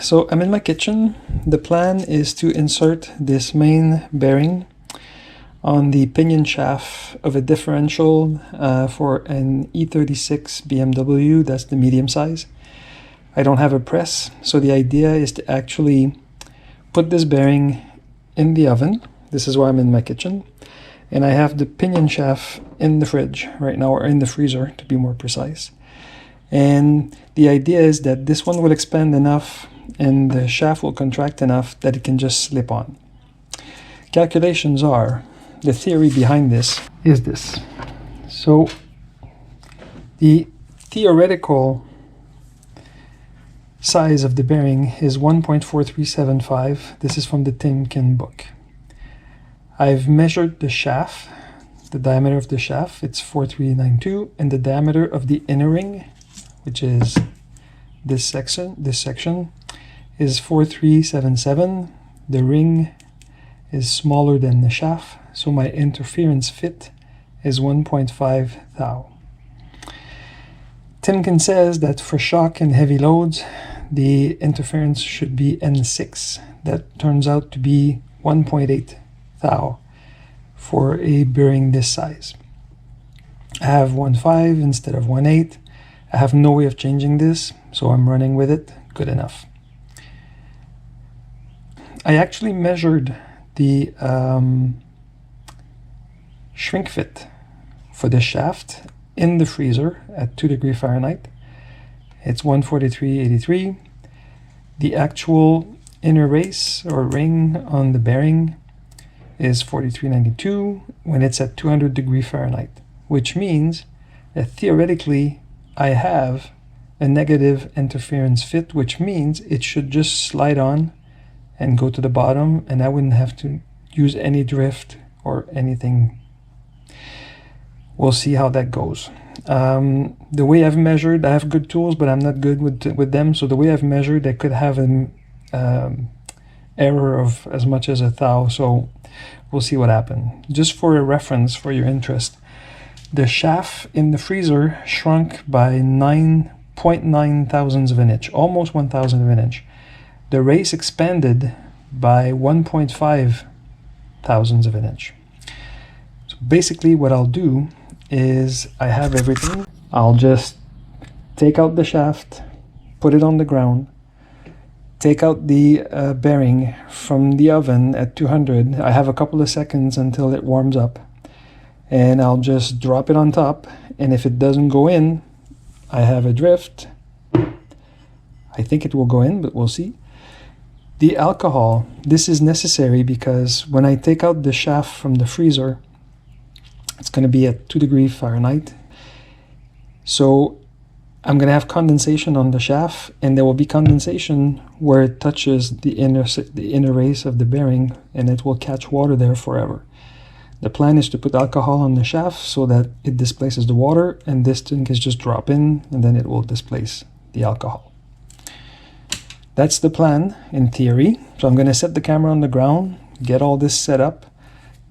So I'm in my kitchen. The plan is to insert this main bearing on the pinion shaft of a differential for an E36 BMW. That's the medium size. I don't have a press, so the idea is to actually put this bearing in the oven. This is why I'm in my kitchen. And I have the pinion shaft in the fridge right now, or in the freezer to be more precise. And the idea is that this one will expand enough and the shaft will contract enough that it can just slip on. Calculations are, the theory behind this is this. So the theoretical size of the bearing is 1.4375. This is from the tin can book. I've measured the shaft, the diameter of the shaft, it's 4392, and the diameter of the inner ring, which is this section is 4377. The ring is smaller than the shaft, so my interference fit is 1.5 thou. Timken says that for shock and heavy loads, the interference should be N6. That turns out to be 1.8 thou for a bearing this size. I have 1.5 instead of 1.8. I have no way of changing this, so I'm running with it. Good enough. I actually measured the shrink fit for the shaft in the freezer at 2 degrees Fahrenheit. It's 143.83. The actual inner race or ring on the bearing is 43.92 when it's at 200 degrees Fahrenheit, which means that theoretically I have a negative interference fit, which means it should just slide on and go to the bottom, and I wouldn't have to use any drift or anything. We'll see how that goes. The way I've measured, I have good tools, but I'm not good with them. So the way I've measured, I could have an error of as much as 1 thou. So we'll see what happens. Just for a reference, for your interest, the shaft in the freezer shrunk by 9.9 thousandths of an inch, almost 1,000th of an inch. The race expanded by 1.5 thousandths of an inch. So basically what I'll do is I have everything. I'll just take out the shaft, put it on the ground, take out the bearing from the oven at 200. I have a couple of seconds until it warms up, and I'll just drop it on top, and if it doesn't go in, I have a drift. I think it will go in, but we'll see. The alcohol, this is necessary because when I take out the shaft from the freezer, it's going to be at 2 degrees Fahrenheit. So I'm going to have condensation on the shaft, and there will be condensation where it touches the inner race of the bearing, and it will catch water there forever. The plan is to put alcohol on the shaft so that it displaces the water, and this thing is just drop in, and then it will displace the alcohol. That's the plan in theory. So I'm going to set the camera on the ground, get all this set up,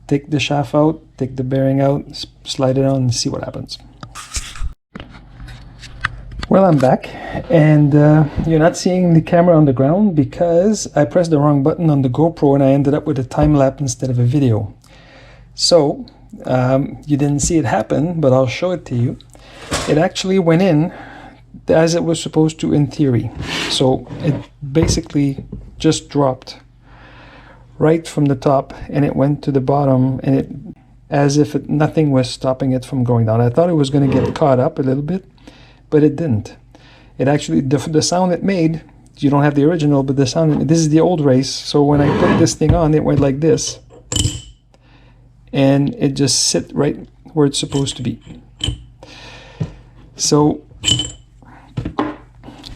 take the shaft out, take the bearing out, slide it on, and see what happens. Well, I'm back, and you're not seeing the camera on the ground because I pressed the wrong button on the GoPro and I ended up with a time lapse instead of a video. So you didn't see it happen, but I'll show it to you. It actually went in as it was supposed to in theory. So it basically just dropped right from the top, and it went to the bottom, and it as if nothing was stopping it from going down. I thought it was going to get caught up a little bit, but it didn't. It actually, the sound it made, you don't have the original, but the sound, this is the old race, so when I put this thing on, it went like this, and it just sit right where it's supposed to be. So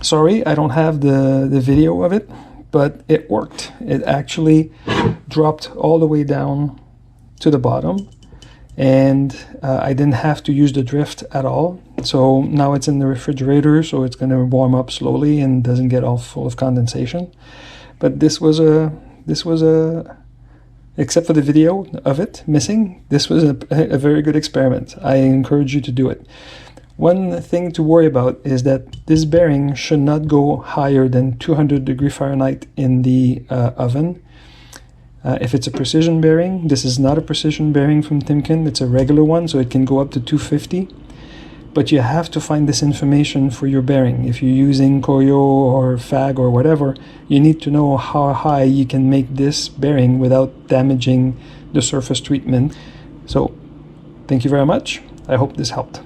sorry, I don't have the video of it, but it worked. It actually dropped all the way down to the bottom, and I didn't have to use the drift at all. So now it's in the refrigerator, so it's going to warm up slowly and doesn't get all full of condensation. But this was a except for the video of it missing, this was a very good experiment. I encourage you to do it. One thing to worry about is that this bearing should not go higher than 200 degrees Fahrenheit in the oven. If it's a precision bearing, this is not a precision bearing from Timken, it's a regular one, so it can go up to 250. But you have to find this information for your bearing. If you're using Koyo or FAG or whatever, you need to know how high you can make this bearing without damaging the surface treatment. So, thank you very much. I hope this helped.